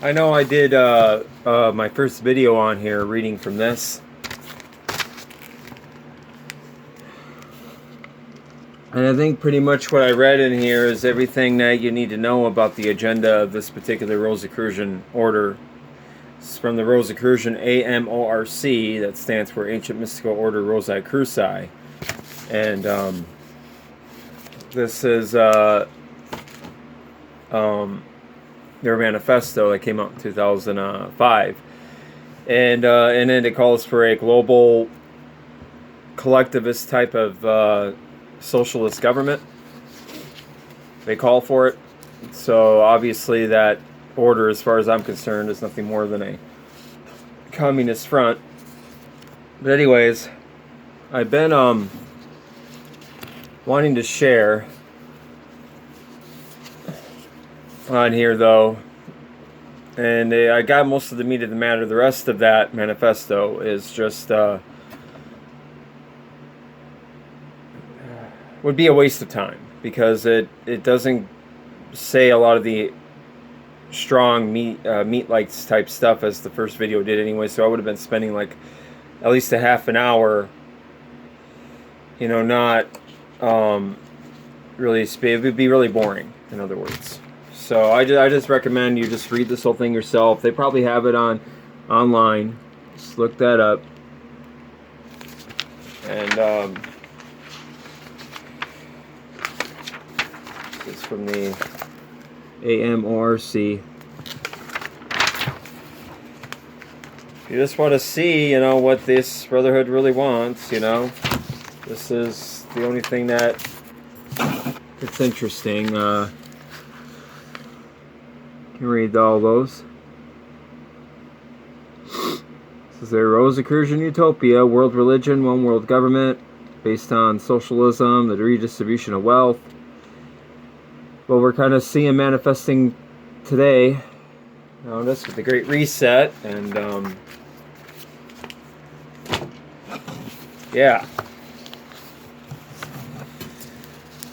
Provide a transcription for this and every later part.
I know I did my first video on here reading from this. And I think pretty much what I read in here is everything that you need to know about the agenda of this particular Rosicrucian order. It's from the Rosicrucian AMORC, that stands for Ancient Mystical Order Rosae Cruci. And this is their manifesto that came out in 2005. And then it calls for a global collectivist type of socialist government. They call for it. So obviously that order, as far as I'm concerned, is nothing more than a communist front. But anyways, I've been wanting to share on here though, and I got most of the meat of the matter. The rest of that manifesto is just would be a waste of time, because it doesn't say a lot of the strong meat-like type stuff as the first video did anyway. So I would have been spending like at least a half an hour, you know, not really, it would be really boring, in other words. So I just recommend you just read this whole thing yourself. They probably have it online. Just look that up. And it's from the AMORC. If you just want to see, you know, what this brotherhood really wants, you know, this is the only thing that it's interesting. You can read all those. This is a Rosicrucian utopia, world religion, one world government, based on socialism, the redistribution of wealth. Well, we're kind of seeing manifesting today. Notice with the Great Reset, and yeah.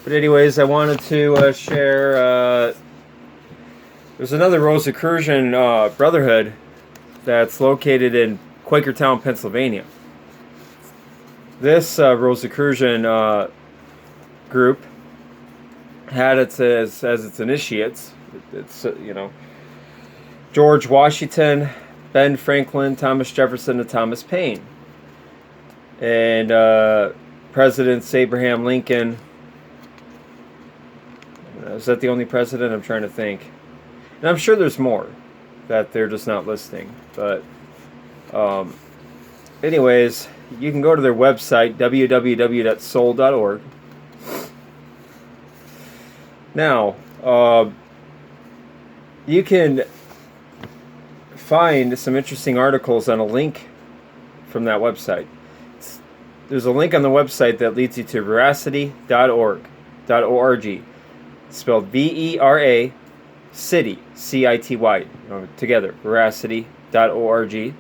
But anyways, I wanted to share. There's another Rosicrucian brotherhood that's located in Quakertown, Pennsylvania. This Rosicrucian group had it as its initiates. It's you know, George Washington, Ben Franklin, Thomas Jefferson, and Thomas Paine, and Presidents Abraham Lincoln. Is that the only president? I'm trying to think, and I'm sure there's more that they're just not listing. But anyways, you can go to their website, www.soul.org. Now, you can find some interesting articles on a link from that website. There's a link on the website that leads you to veracity.org. It's spelled V-E-R-A, city, C-I-T-Y, together, veracity.org.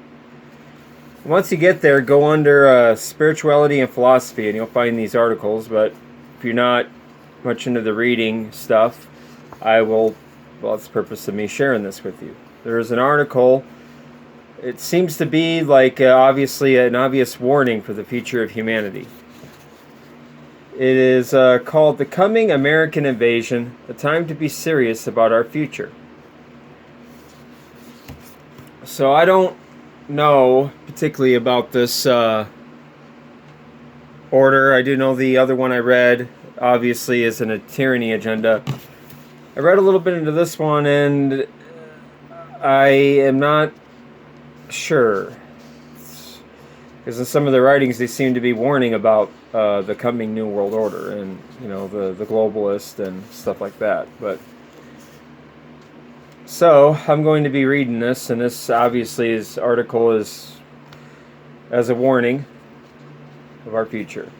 Once you get there, go under spirituality and philosophy, and you'll find these articles. But if you're not much into the reading stuff, well, that's the purpose of me sharing this with you. There is an article. It seems to be like obviously an obvious warning for the future of humanity. It is called The Coming American Invasion, A Time to Be Serious About Our Future. So I don't know particularly about this order. I do know the other one I read obviously is a tyranny agenda. I read a little bit into this one, and I am not sure, because in some of their writings they seem to be warning about the coming New World Order, and you know, the globalist and stuff like that. But so I'm going to be reading this, and this obviously this article is as a warning of our future.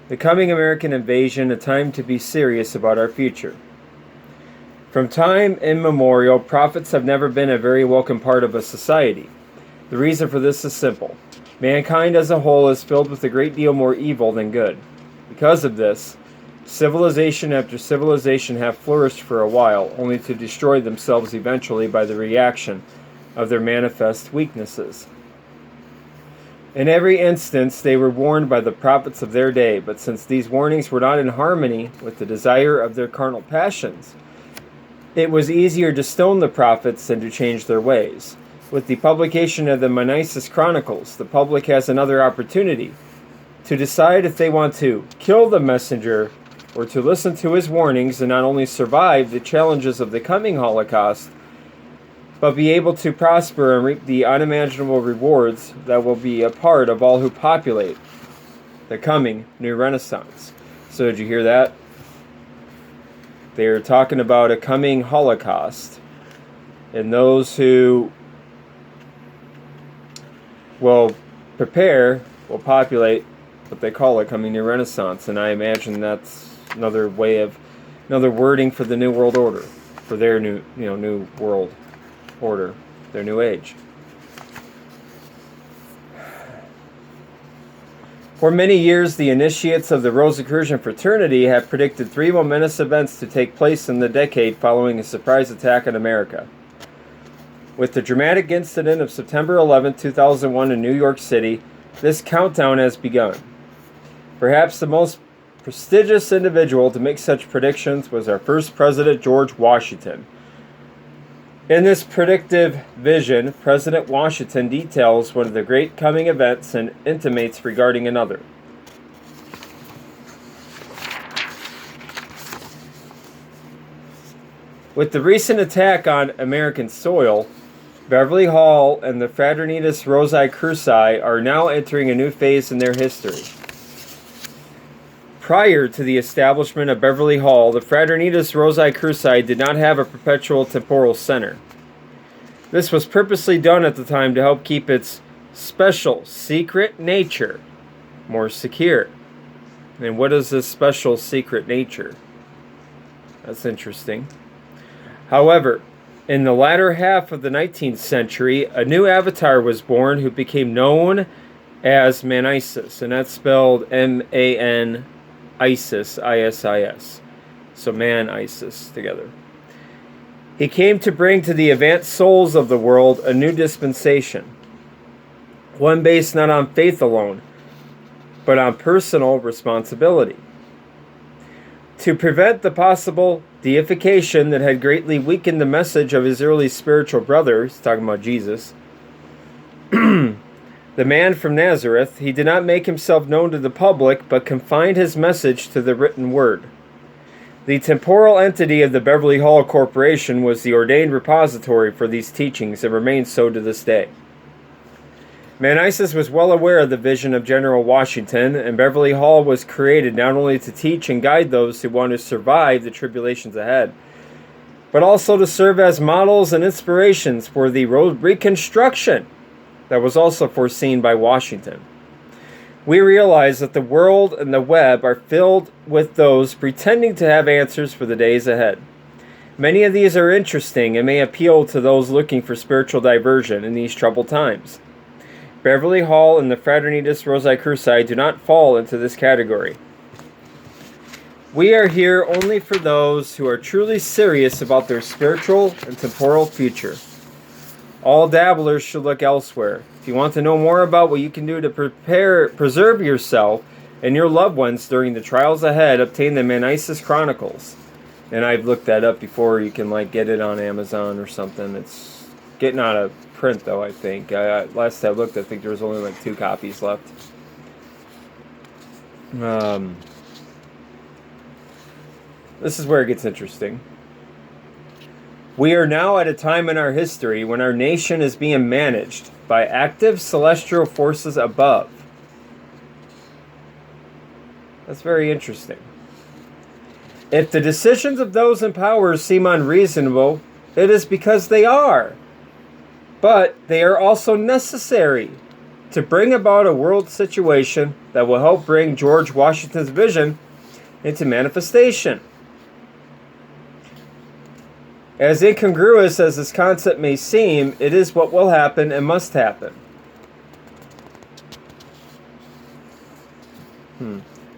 The Coming American Invasion, A Time to Be Serious About Our Future. From time immemorial, prophets have never been a very welcome part of a society. The reason for this is simple. Mankind as a whole is filled with a great deal more evil than good. Because of this, Civilization after civilization have flourished for a while, only to destroy themselves eventually by the reaction of their manifest weaknesses. In every instance, they were warned by the prophets of their day, but since these warnings were not in harmony with the desire of their carnal passions, it was easier to stone the prophets than to change their ways. With the publication of the Manisis Chronicles, the public has another opportunity to decide if they want to kill the messenger or to listen to his warnings and not only survive the challenges of the coming Holocaust, but be able to prosper and reap the unimaginable rewards that will be a part of all who populate the coming new Renaissance. So did you hear that? They're talking about a coming Holocaust, and those who will prepare will populate what they call a coming new Renaissance, and I imagine that's another wording for the New World Order, for their new world order, their new age. For many years, the initiates of the Rosicrucian fraternity have predicted 3 momentous events to take place in the decade following a surprise attack on America. With the dramatic incident of September 11, 2001 in New York City, this countdown has begun. Perhaps the most prestigious individual to make such predictions was our first president, George Washington. In this predictive vision, President Washington details one of the great coming events and intimates regarding another. With the recent attack on American soil, Beverly Hall and the fraternitas rosae cruci are now entering a new phase in their history. Prior to the establishment of Beverly Hall, the fraternitas rosae cruci did not have a perpetual temporal center. This was purposely done at the time to help keep its special, secret nature more secure. And what is this special, secret nature? That's interesting. However, in the latter half of the 19th century, a new avatar was born who became known as Manisis, and that's spelled M-A-N ISIS, I-S-I-S. So man-ISIS together. He came to bring to the advanced souls of the world a new dispensation, one based not on faith alone, but on personal responsibility. To prevent the possible deification that had greatly weakened the message of his early spiritual brother, he's talking about Jesus, the man from Nazareth, he did not make himself known to the public, but confined his message to the written word. The temporal entity of the Beverly Hall Corporation was the ordained repository for these teachings and remains so to this day. Manisis was well aware of the vision of General Washington, and Beverly Hall was created not only to teach and guide those who want to survive the tribulations ahead, but also to serve as models and inspirations for the reconstruction that was also foreseen by Washington. We realize that the world and the web are filled with those pretending to have answers for the days ahead. Many of these are interesting and may appeal to those looking for spiritual diversion in these troubled times. Beverly Hall and the fraternitas rosae cruci do not fall into this category. We are here only for those who are truly serious about their spiritual and temporal future. All dabblers should look elsewhere. If you want to know more about what you can do to preserve yourself and your loved ones during the trials ahead, obtain the Manisis Chronicles. And I've looked that up before. You can get it on Amazon or something. It's getting out of print though, I think. Last I looked, I think there was only 2 copies left. This is where it gets interesting. We are now at a time in our history when our nation is being managed by active celestial forces above. That's very interesting. If the decisions of those in power seem unreasonable, it is because they are. But they are also necessary to bring about a world situation that will help bring George Washington's vision into manifestation. As incongruous as this concept may seem, it is what will happen and must happen.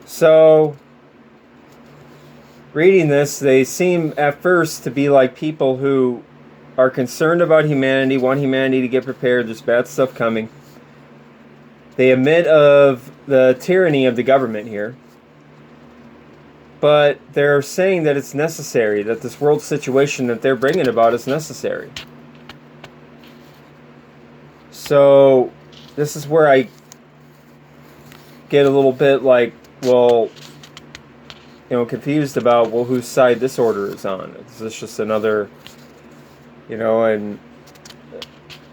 So, reading this, they seem at first to be like people who are concerned about humanity, want humanity to get prepared, there's bad stuff coming. They admit of the tyranny of the government here. But they're saying that it's necessary, that this world situation that they're bringing about is necessary. So, this is where I get a little bit like, well, confused about, well, whose side this order is on. Is this just another, and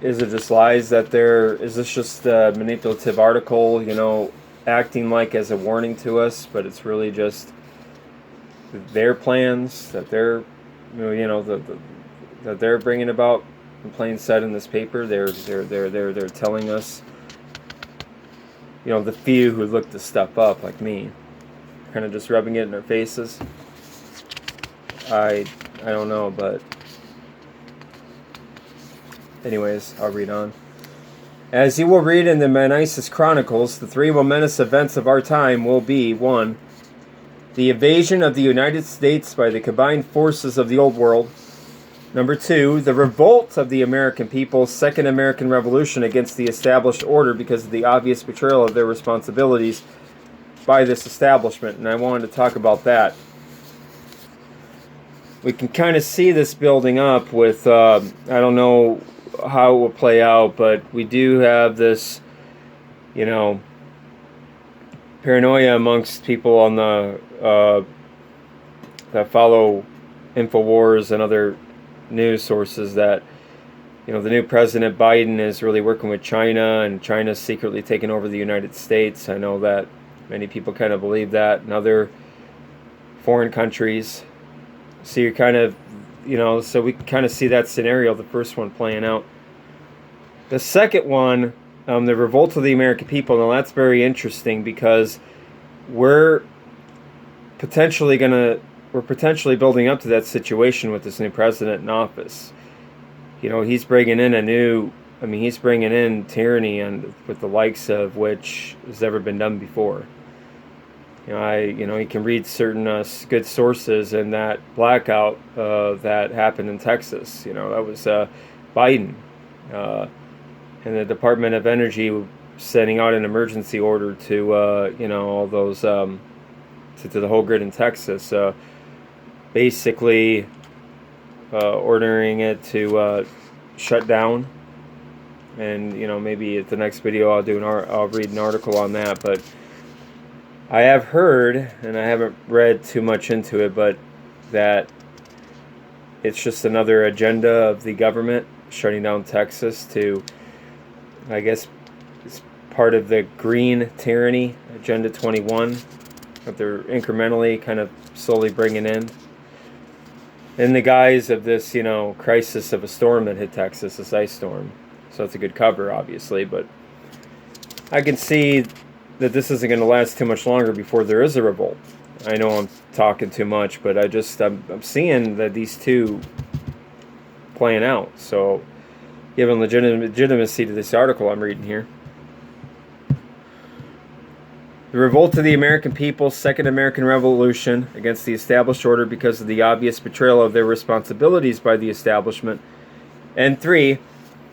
is it just lies that is this just a manipulative article, acting like as a warning to us, but it's really just their plans that they're, that they're bringing about in plain sight in this paper. They're telling us, the few who look this stuff up, like me, kind of just rubbing it in their faces. I don't know, but anyways, I'll read on. As you will read in the Manisis Chronicles, the three momentous events of our time will be: 1. The invasion of the United States by the combined forces of the Old World. 2. The revolt of the American people, Second American Revolution, against the established order because of the obvious betrayal of their responsibilities by this establishment. And I wanted to talk about that. We can kind of see this building up with, I don't know how it will play out, but we do have this, paranoia amongst people on the that follow InfoWars and other news sources that the new President Biden is really working with China, and China's secretly taking over the United States. I know that many people kind of believe that, and other foreign countries. So you're kind of, so we can kind of see that scenario, the first one playing out. The second one, the revolt of the American people. Now that's very interesting because we're potentially building up to that situation with this new president in office. He's bringing in he's bringing in tyranny and with the likes of which has never been done before. You can read certain good sources in that blackout that happened in Texas. That was Biden and the Department of Energy sending out an emergency order to all those to the whole grid in Texas, basically ordering it to shut down. And maybe at the next video I'll read an article on that, but I have heard, and I haven't read too much into it, but that it's just another agenda of the government shutting down Texas to, I guess, it's part of the green tyranny, Agenda 21, that they're incrementally kind of slowly bringing in the guise of this, crisis of a storm that hit Texas, this ice storm. So it's a good cover, obviously, but I can see that this isn't going to last too much longer before there is a revolt. I know I'm talking too much, but I'm seeing that these two playing out. So giving legitimacy to this article I'm reading here. The revolt of the American people, Second American Revolution, against the established order because of the obvious betrayal of their responsibilities by the establishment. And 3,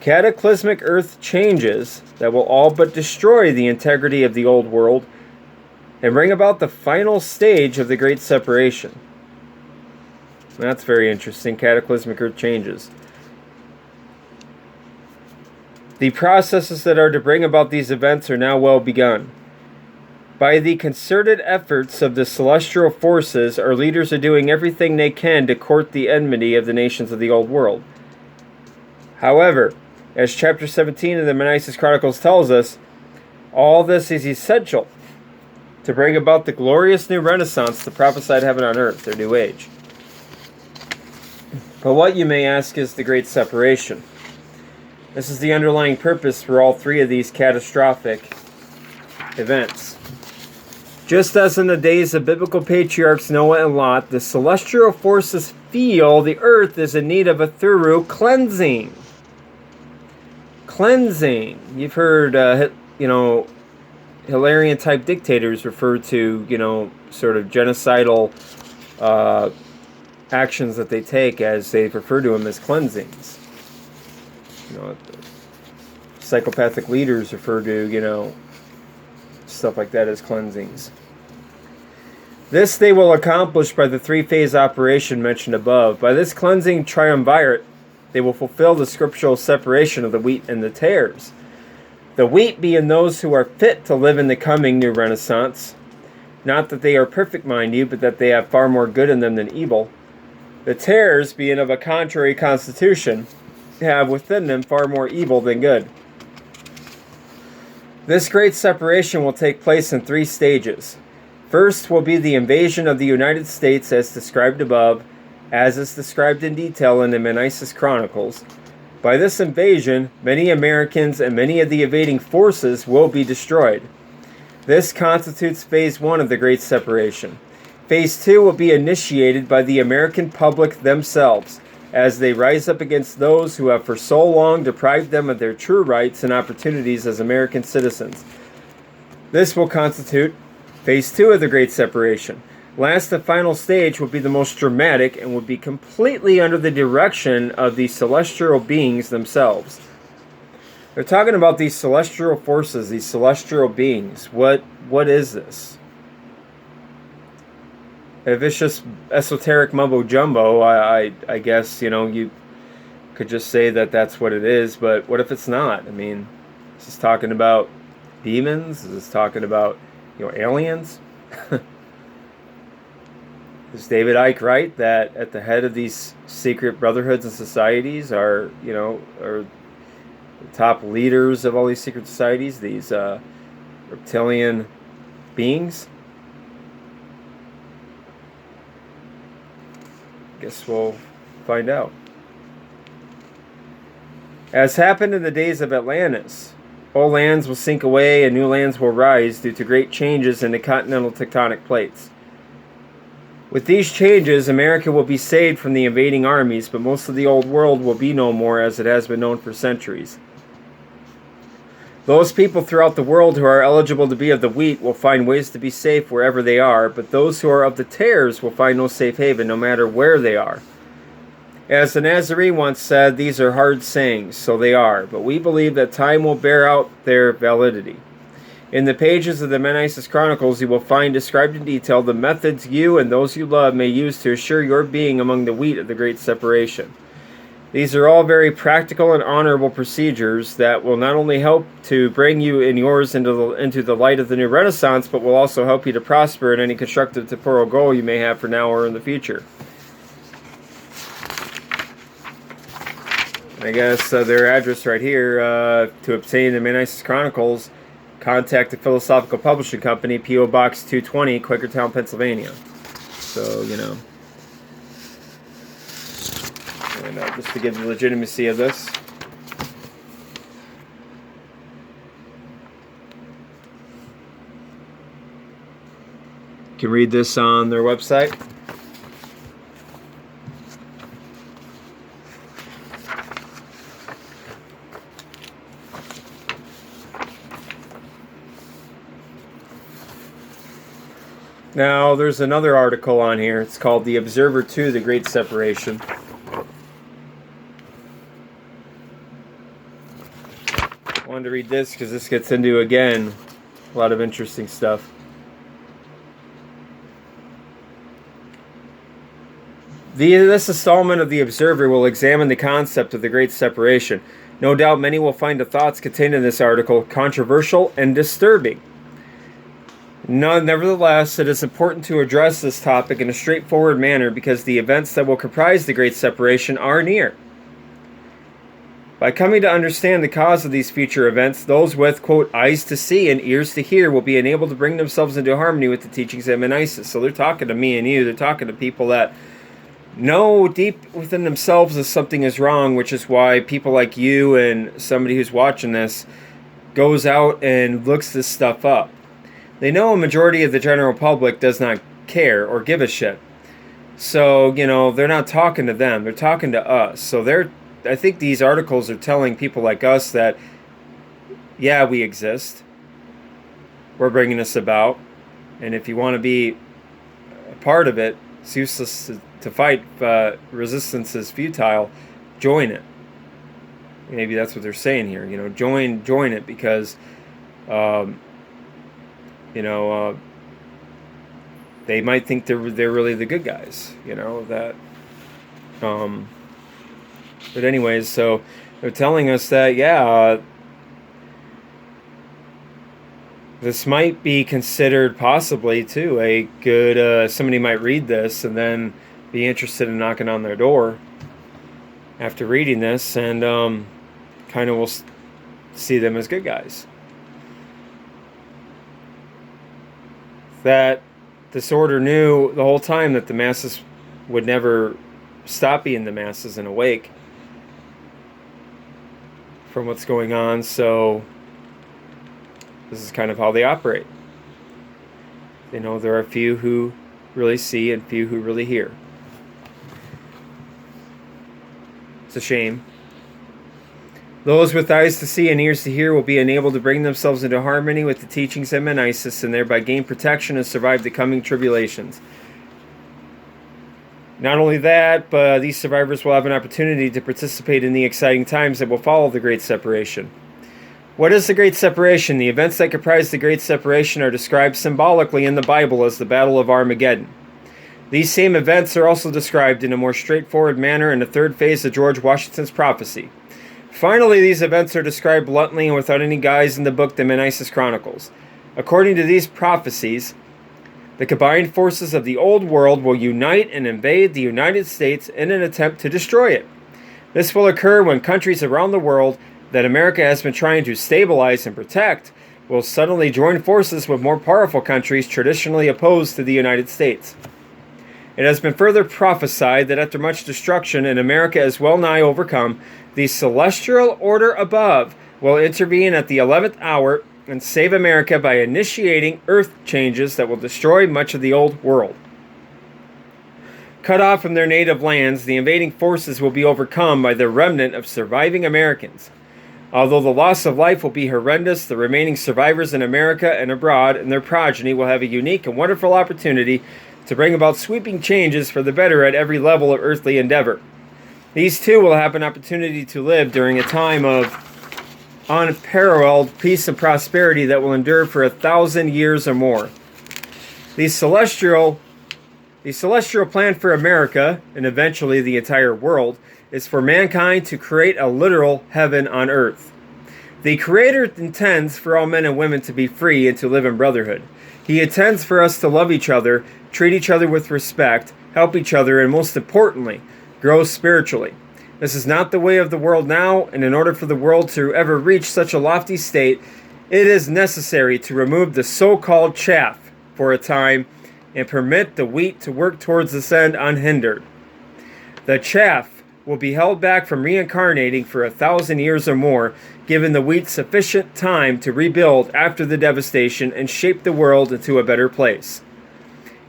cataclysmic earth changes that will all but destroy the integrity of the old world and bring about the final stage of the Great Separation. That's very interesting, cataclysmic earth changes. The processes that are to bring about these events are now well begun. By the concerted efforts of the celestial forces, our leaders are doing everything they can to court the enmity of the nations of the old world. However, as chapter 17 of the Manisis Chronicles tells us, all this is essential to bring about the glorious new renaissance, the prophesied heaven on earth, their new age. But what, you may ask, is the Great Separation? This is the underlying purpose for all three of these catastrophic events. Just as in the days of biblical patriarchs Noah and Lot, the celestial forces feel the earth is in need of a thorough cleansing. Cleansing. You've heard, Hilarion-type dictators refer to, sort of genocidal actions that they take, as they refer to them as cleansings. Psychopathic leaders refer to, stuff like that as cleansings. This they will accomplish by the three-phase operation mentioned above. By this cleansing triumvirate, they will fulfill the scriptural separation of the wheat and the tares. The wheat being those who are fit to live in the coming new Renaissance. Not that they are perfect, mind you, but that they have far more good in them than evil. The tares, being of a contrary constitution, have within them far more evil than good. This great separation will take place in 3 stages. First will be the invasion of the United States as described above, as is described in detail in the Meneses Chronicles. By this invasion, many Americans and many of the invading forces will be destroyed. This constitutes phase 1 of the Great Separation. Phase 2 will be initiated by the American public themselves, as they rise up against those who have for so long deprived them of their true rights and opportunities as American citizens. This will constitute phase 2 of the Great Separation. Last and final stage will be the most dramatic and will be completely under the direction of the celestial beings themselves. They're talking about these celestial forces, these celestial beings. What is this? If it's just esoteric mumbo jumbo, I guess, you could just say that that's what it is, but what if it's not? I mean, is this talking about demons? Is this talking about, aliens? Is David Icke right that at the head of these secret brotherhoods and societies are the top leaders of all these secret societies, these reptilian beings? Guess we'll find out. As happened in the days of Atlantis, old lands will sink away and new lands will rise due to great changes in the continental tectonic plates. With these changes, America will be saved from the invading armies, but most of the old world will be no more as it has been known for centuries. Those people throughout the world who are eligible to be of the wheat will find ways to be safe wherever they are, but those who are of the tares will find no safe haven no matter where they are. As the Nazarene once said, these are hard sayings, so they are, but we believe that time will bear out their validity. In the pages of the Meneses Chronicles, you will find described in detail the methods you and those you love may use to assure your being among the wheat of the Great Separation. These are all very practical and honorable procedures that will not only help to bring you and yours into the light of the new Renaissance, but will also help you to prosper in any constructive temporal goal you may have for now or in the future. I guess their address right here, to obtain the Meneses Chronicles, contact the Philosophical Publishing Company, P.O. Box 220, Quakertown, Pennsylvania. So, and just to give the legitimacy of this. You can read this on their website. Now, there's another article on here. It's called The Observer 2, The Great Separation. I wanted to read this because this gets into, again, a lot of interesting stuff. This installment of The Observer will examine the concept of the Great Separation. No doubt many will find the thoughts contained in this article controversial and disturbing. Nevertheless, it is important to address this topic in a straightforward manner because the events that will comprise the Great Separation are near. By coming to understand the cause of these future events, those with, quote, eyes to see and ears to hear will be enabled to bring themselves into harmony with the teachings of Meneses. So they're talking to me and you. They're talking to people that know deep within themselves that something is wrong, which is why people like you and somebody who's watching this goes out and looks this stuff up. They know a majority of the general public does not care or give a shit. So, they're not talking to them. They're talking to us. So I think these articles are telling people like us that, yeah, we exist. We're bringing this about. And if you want to be a part of it, It's useless to fight. Resistance is futile. Join it. Maybe that's what they're saying here. Join it because, they might think they're really the good guys. That. But anyways, so they're telling us that this might be considered possibly too a good. Somebody might read this and then be interested in knocking on their door after reading this, and kind of will see them as good guys. That this order knew the whole time that the masses would never stop being the masses and awake from what's going on, so this is kind of how they operate. They know there are few who really see and few who really hear. It's a shame. Those with eyes to see and ears to hear will be enabled to bring themselves into harmony with the teachings of Isis and thereby gain protection and survive the coming tribulations. Not only that, but these survivors will have an opportunity to participate in the exciting times that will follow the Great Separation. What is the Great Separation? The events that comprise the Great Separation are described symbolically in the Bible as the Battle of Armageddon. These same events are also described in a more straightforward manner in the third phase of George Washington's prophecy. Finally, these events are described bluntly and without any guise in the book The Menaisis Chronicles. According to these prophecies, the combined forces of the old world will unite and invade the United States in an attempt to destroy it. This will occur when countries around the world that America has been trying to stabilize and protect will suddenly join forces with more powerful countries traditionally opposed to the United States. It has been further prophesied that after much destruction and America is well nigh overcome, the celestial order above will intervene at the 11th hour and save America by initiating earth changes that will destroy much of the old world. Cut off from their native lands, the invading forces will be overcome by the remnant of surviving Americans. Although the loss of life will be horrendous, the remaining survivors in America and abroad and their progeny will have a unique and wonderful opportunity to bring about sweeping changes for the better at every level of earthly endeavor. These too will have an opportunity to live during a time of unparalleled peace and prosperity that will endure for 1,000 years or more. The celestial plan for America, and eventually the entire world, is for mankind to create a literal heaven on earth. The Creator intends for all men and women to be free and to live in brotherhood. He intends for us to love each other, treat each other with respect, help each other, and most importantly, grow spiritually. This is not the way of the world now, and in order for the world to ever reach such a lofty state, it is necessary to remove the so-called chaff for a time and permit the wheat to work towards this end unhindered. The chaff will be held back from reincarnating for 1,000 years or more, given the wheat sufficient time to rebuild after the devastation and shape the world into a better place.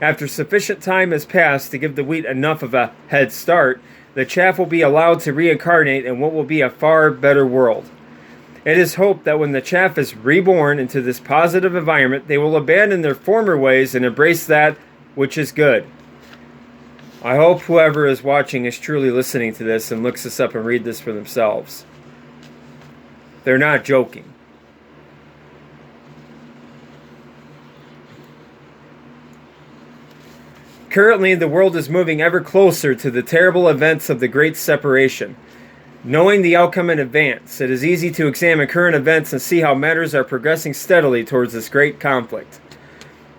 After sufficient time has passed to give the wheat enough of a head start, the chaff will be allowed to reincarnate in what will be a far better world. It is hoped that when the chaff is reborn into this positive environment, they will abandon their former ways and embrace that which is good. I hope whoever is watching is truly listening to this and looks this up and read this for themselves. They're not joking. Currently, the world is moving ever closer to the terrible events of the Great Separation. Knowing the outcome in advance, it is easy to examine current events and see how matters are progressing steadily towards this great conflict.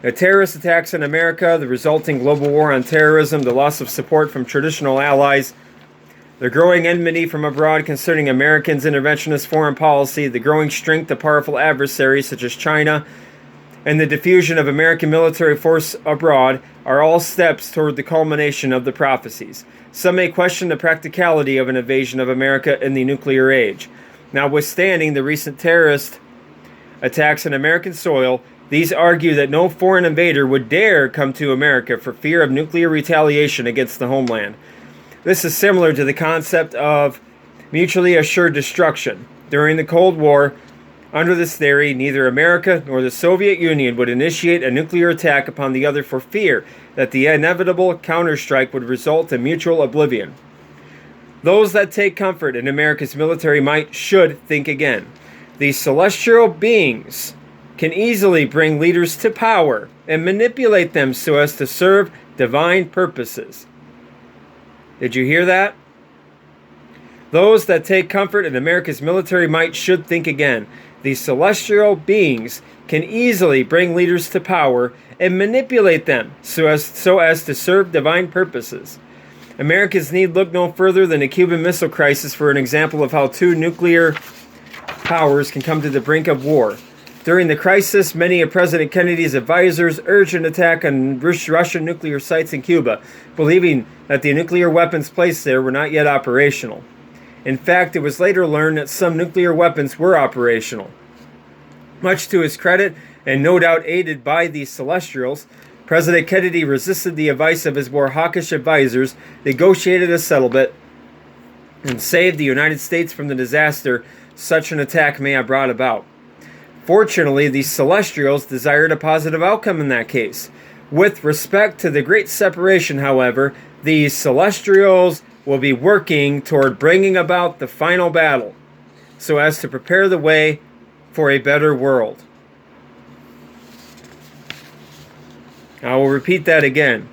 The terrorist attacks in America, the resulting global war on terrorism, the loss of support from traditional allies, the growing enmity from abroad concerning Americans' interventionist foreign policy, the growing strength of powerful adversaries such as China, and the diffusion of American military force abroad are all steps toward the culmination of the prophecies. Some may question the practicality of an invasion of America in the nuclear age. Notwithstanding the recent terrorist attacks on American soil, these argue that no foreign invader would dare come to America for fear of nuclear retaliation against the homeland. This is similar to the concept of mutually assured destruction. During the Cold War, Under this theory, neither America nor the Soviet Union would initiate a nuclear attack upon the other for fear that the inevitable counterstrike would result in mutual oblivion. Those that take comfort in America's military might should think again. These celestial beings can easily bring leaders to power and manipulate them so as to serve divine purposes. Did you hear that? Those that take comfort in America's military might should think again. These celestial beings can easily bring leaders to power and manipulate them so as to serve divine purposes. Americans need look no further than the Cuban Missile Crisis for an example of how two nuclear powers can come to the brink of war. During the crisis, many of President Kennedy's advisors urged an attack on Russian nuclear sites in Cuba, believing that the nuclear weapons placed there were not yet operational. In fact, it was later learned that some nuclear weapons were operational. Much to his credit, and no doubt aided by these celestials, President Kennedy resisted the advice of his more hawkish advisors, negotiated a settlement, and saved the United States from the disaster such an attack may have brought about. Fortunately, these celestials desired a positive outcome in that case. With respect to the Great Separation, however, these celestials will be working toward bringing about the final battle, so as to prepare the way for a better world. I will repeat that again.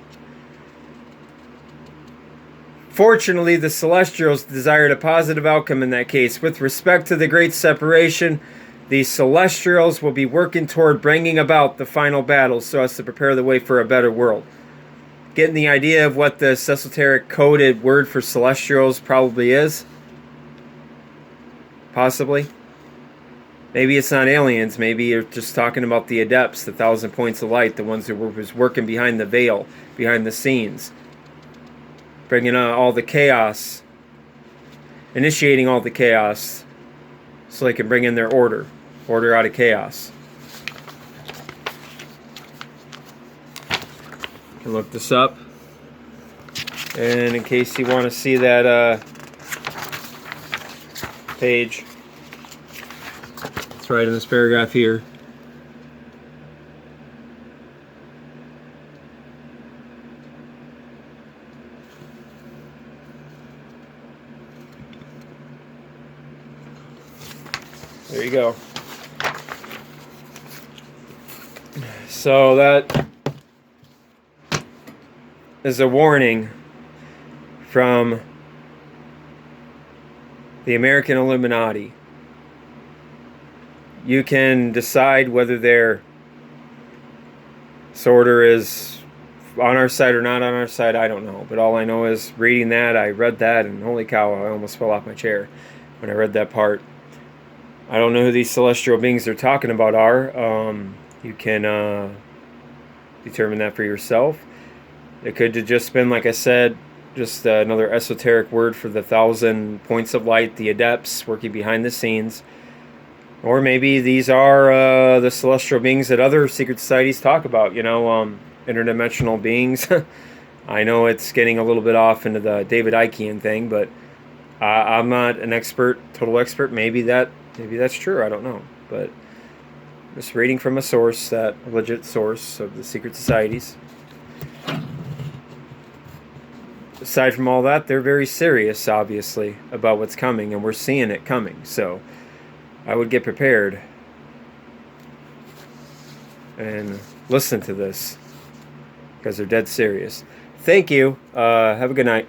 Fortunately, the celestials desired a positive outcome in that case. With respect to the Great Separation, the celestials will be working toward bringing about the final battle so as to prepare the way for a better world. Getting the idea of what this esoteric coded word for celestials probably is? Possibly. Maybe it's not aliens. Maybe you're just talking about the adepts, the 1,000 points of light, the ones who were working behind the veil, behind the scenes, bringing all the chaos, initiating all the chaos, so they can bring in their order out of chaos. You can look this up, and in case you want to see that page, it's right in this paragraph here. There you go. So that is a warning from the American Illuminati. You can decide whether their sorter is on our side or not on our side. I don't know. But all I know is reading that, I read that, and holy cow, I almost fell off my chair when I read that part. I don't know who these celestial beings they're talking about are. You can determine that for yourself. It could have just been, like I said, just another esoteric word for the 1,000 points of light, the adepts working behind the scenes. Or maybe these are the celestial beings that other secret societies talk about, interdimensional beings. I know it's getting a little bit off into the David Ickean thing, but I'm not an expert, total expert. Maybe that's true. I don't know. But just reading from a source, a legit source of the secret societies. Aside from all that, they're very serious, obviously, about what's coming, and we're seeing it coming. So I would get prepared and listen to this because they're dead serious. Thank you. Have a good night.